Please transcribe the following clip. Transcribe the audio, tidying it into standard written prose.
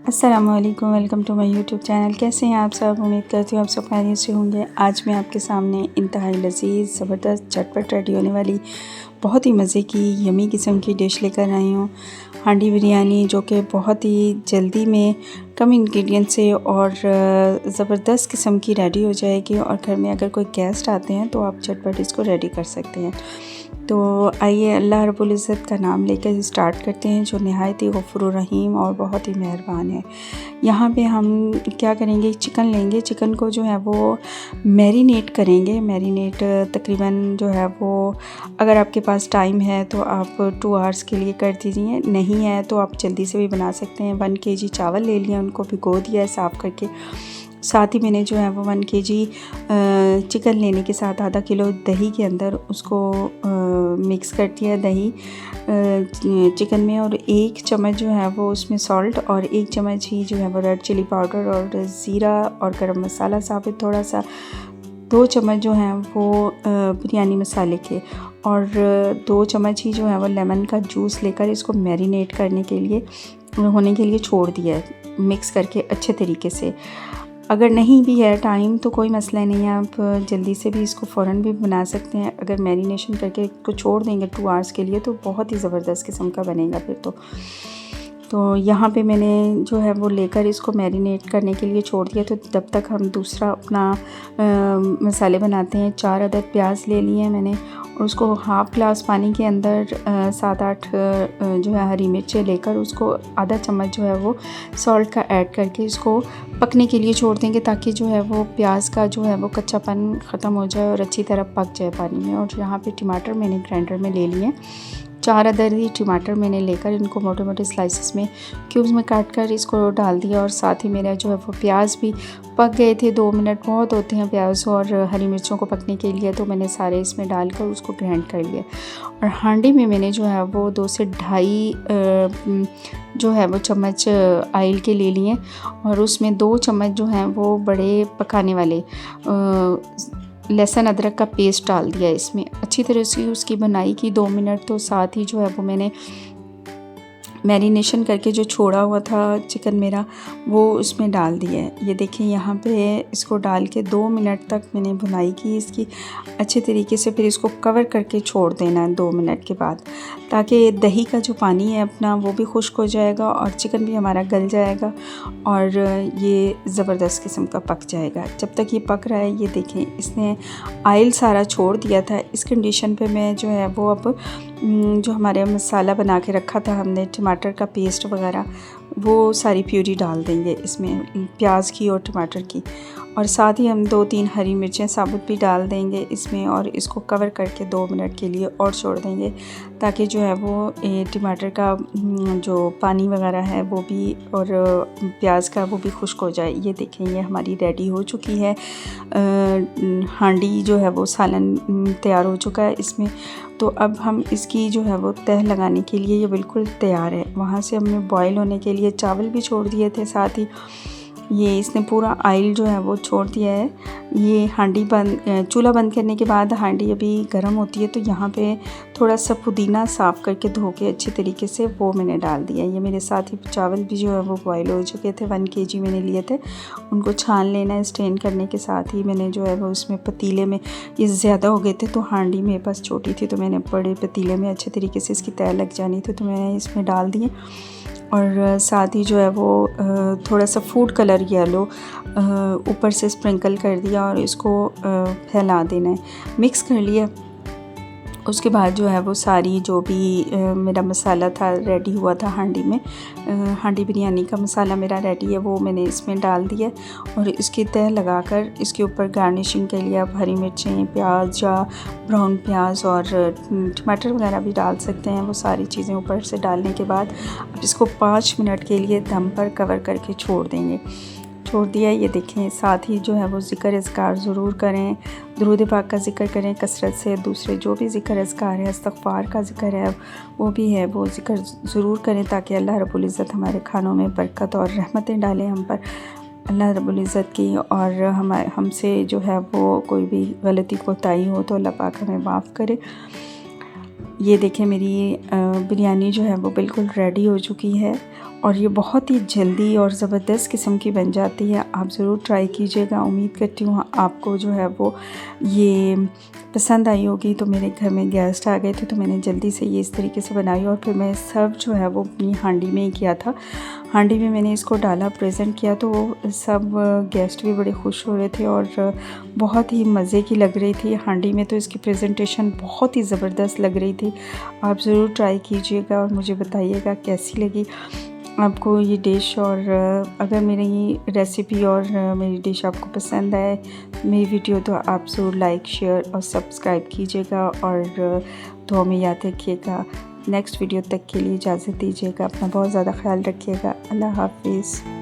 अस्सलामुअलैकुम, welcome to my YouTube channel. कैसे हैं आप सब? उम्मीद करती हूँ आप सब खैरियत से होंगे। आज मैं आपके सामने इंतहाई लज़ीज़, ज़बरदस्त, झटपट रेडी होने वाली बहुत ही मज़े की यमी किस्म की डिश लेकर आई हूँ, हांडी बिरयानी, जो कि बहुत ही जल्दी में कम इंग्रेडिएंट से और ज़बरदस्त किस्म की रेडी हो जाएगी। और घर में अगर कोई गेस्ट आते हैं तो आप झटपट इसको रेडी कर सकते हैं। तो आइए अल्लाह रब्बुल इज़्ज़त का नाम लेकर स्टार्ट करते हैं, जो नहायत ही गफ़ूर रहीम और बहुत ही मेहरबान है। यहाँ पे हम क्या करेंगे, चिकन लेंगे। चिकन को जो है वो मैरिनेट करेंगे। मैरिनेट तकरीबन जो है वो, अगर आपके पास टाइम है तो आप 2 आवर्स के लिए कर दीजिए, नहीं है तो आप जल्दी से भी बना सकते हैं। 1 केजी चावल ले लिया, उनको भिगो दिया है साफ़ करके। साथ ही मैंने जो है वो 1 केजी चिकन लेने के साथ आधा किलो दही के अंदर उसको मिक्स कर दिया दही चिकन में, और 1 चम्मच जो है वो उसमें सॉल्ट, और 1 चम्मच ही जो है वो रेड चिली पाउडर और ज़ीरा और गरम मसाला साबित थोड़ा सा, 2 चम्मच जो हैं वो बिरयानी मसाले के, और 2 चम्मच ही जो है वो लेमन का जूस लेकर इसको मैरिनेट करने के लिए होने के लिए छोड़ दिया है, मिक्स करके अच्छे तरीके से। अगर नहीं भी है टाइम तो कोई मसला नहीं है, आप जल्दी से भी इसको फ़ौरन भी बना सकते हैं। अगर मैरिनेशन करके इसको छोड़ देंगे 2 आवर्स के लिए तो बहुत ही ज़बरदस्त किस्म का बनेगा फिर तो यहाँ पे मैंने जो है वो लेकर इसको मैरिनेट करने के लिए छोड़ दिया। तो तब तक हम दूसरा अपना मसाले बनाते हैं। 4 अदद प्याज ले लिए हैं मैंने, और उसको हाफ़ ग्लास पानी के अंदर 7-8 जो है हरी मिर्चें लेकर उसको आधा चम्मच जो है वो सॉल्ट का ऐड करके इसको पकने के लिए छोड़ देंगे, ताकि जो है वो प्याज का जो है वो कच्चापन ख़त्म हो जाए और अच्छी तरह पक जाए पानी में। और यहाँ पे टमाटर मैंने ग्राइंडर में ले लिए, 4 अदद ही टमाटर मैंने लेकर इनको मोटे मोटे स्लाइसेस में क्यूब्स में काट कर इसको डाल दिया। और साथ ही मेरा जो है वो प्याज भी पक गए थे। 2 मिनट बहुत होते हैं प्याज और हरी मिर्चों को पकने के लिए, तो मैंने सारे इसमें डालकर उसको ग्राइंड कर लिया। और हांडी में मैंने जो है वो 2 से ढाई जो है वो चम्मच ऑयल के ले लिए, और उसमें 2 चम्मच जो हैं वो बड़े पकाने वाले लहसुन अदरक का पेस्ट डाल दिया इसमें। अच्छी तरह से उसकी बनाई की 2 मिनट। तो साथ ही जो है वो मैंने मैरिनेशन करके जो छोड़ा हुआ था चिकन मेरा, वो उसमें डाल दिया है। ये देखिए यहाँ पे इसको डाल के 2 मिनट तक मैंने भुनाई की इसकी अच्छे तरीके से। फिर इसको कवर करके छोड़ देना है 2 मिनट के बाद, ताकि दही का जो पानी है अपना वो भी खुश्क हो जाएगा और चिकन भी हमारा गल जाएगा और ये ज़बरदस्त किस्म का पक जाएगा। जब तक ये पक रहा है, ये देखें इसने ऑयल सारा छोड़ दिया था। इस कंडीशन पे मैं जो है वो अब जो हमारे मसाला बना के रखा था हमने, टमाटर का पेस्ट वगैरह, वो सारी प्यूरी डाल देंगे इसमें, प्याज की और टमाटर की। और साथ ही हम 2-3 हरी मिर्चें साबुत भी डाल देंगे इसमें, और इसको कवर करके 2 मिनट के लिए और छोड़ देंगे, ताकि जो है वो टमाटर का जो पानी वगैरह है वो भी और प्याज का वो भी खुश्क हो जाए। ये देखें ये हमारी रेडी हो चुकी है हांडी, जो है वो सालन तैयार हो चुका है इसमें। तो अब हम इसकी जो है वो तह लगाने के लिए ये बिल्कुल तैयार है। वहाँ से हमने बॉईल होने के लिए चावल भी छोड़ दिए थे, साथ ही ये इसने पूरा ऑयल जो है वो छोड़ दिया है। ये हांडी चूल्हा बंद करने के बाद हांडी अभी गर्म होती है, तो यहाँ पे थोड़ा सा पुदीना साफ़ करके धो के अच्छे तरीके से वो मैंने डाल दिया। ये मेरे साथ ही चावल भी जो है वो बॉईल हो चुके थे, 1 केजी मैंने लिए थे, उनको छान लेना है। स्ट्रेन करने के साथ ही मैंने जो है वो उसमें पतीले में, ये ज़्यादा हो गए थे तो हांडी मेरे पास छोटी थी, तो मैंने बड़े पतीले में अच्छे तरीके से इसकी तह लग जानी थी, तो मैंने इसमें डाल दिए। और साथ ही जो है वो थोड़ा सा फूड कलर येलो ऊपर से स्प्रिंकल कर दिया, और इसको फैला देना है, मिक्स कर लिया। उसके बाद जो है वो सारी जो भी मेरा मसाला था रेडी हुआ था हांडी में, हांडी बिरयानी का मसाला मेरा रेडी है, वो मैंने इसमें डाल दिया। और इसकी तह लगाकर इसके ऊपर गार्निशिंग के लिए आप हरी मिर्चें, प्याज या ब्राउन प्याज और टमाटर वगैरह भी डाल सकते हैं। वो सारी चीज़ें ऊपर से डालने के बाद आप इसको 5 मिनट के लिए दम पर कवर करके छोड़ दिया। ये देखें, साथ ही जो है वो ज़िक्र अज़कार ज़रूर करें, दुरूद पाक का ज़िक्र करें कसरत से। दूसरे जो भी ज़िक्र अज़कार है, इस्तग़फ़ार का ज़िक्र है वो भी है, वो ज़िक्र ज़रूर करें, ताकि अल्लाह रब्बुल इज़्ज़त हमारे खानों में बरकत और रहमतें डालें हम पर, अल्लाह रब्बुल इज़्ज़त की। और हमसे जो है वो कोई भी गलती कोताही हो तो अल्लाह पाक हमें माफ़ करे। ये देखें मेरी बिरयानी जो है वो बिल्कुल रेडी हो चुकी है, और ये बहुत ही जल्दी और ज़बरदस्त किस्म की बन जाती है। आप ज़रूर ट्राई कीजिएगा। उम्मीद करती हूँ आपको जो है वो ये पसंद आई होगी। तो मेरे घर में गेस्ट आ गए थे तो मैंने जल्दी से ये इस तरीके से बनाई और फिर मैं सर्व जो है वो अपनी हांडी में ही किया था। हांडी में मैंने इसको डाला, प्रेजेंट किया, तो सब गेस्ट भी बड़े खुश हो रहे थे और बहुत ही मज़े की लग रही थी। हांडी में तो इसकी प्रेजेंटेशन बहुत ही ज़बरदस्त लग रही थी। आप ज़रूर ट्राई कीजिएगा और मुझे बताइएगा कैसी लगी आपको ये डिश। और अगर मेरी रेसिपी और मेरी डिश आपको पसंद आए मेरी वीडियो तो आप ज़रूर लाइक, शेयर और सब्सक्राइब कीजिएगा और दुआ में याद रखिएगा। नेक्स्ट वीडियो तक के लिए इजाज़त दीजिएगा। अपना बहुत ज़्यादा ख्याल रखिएगा। अल्लाह हाफिज़।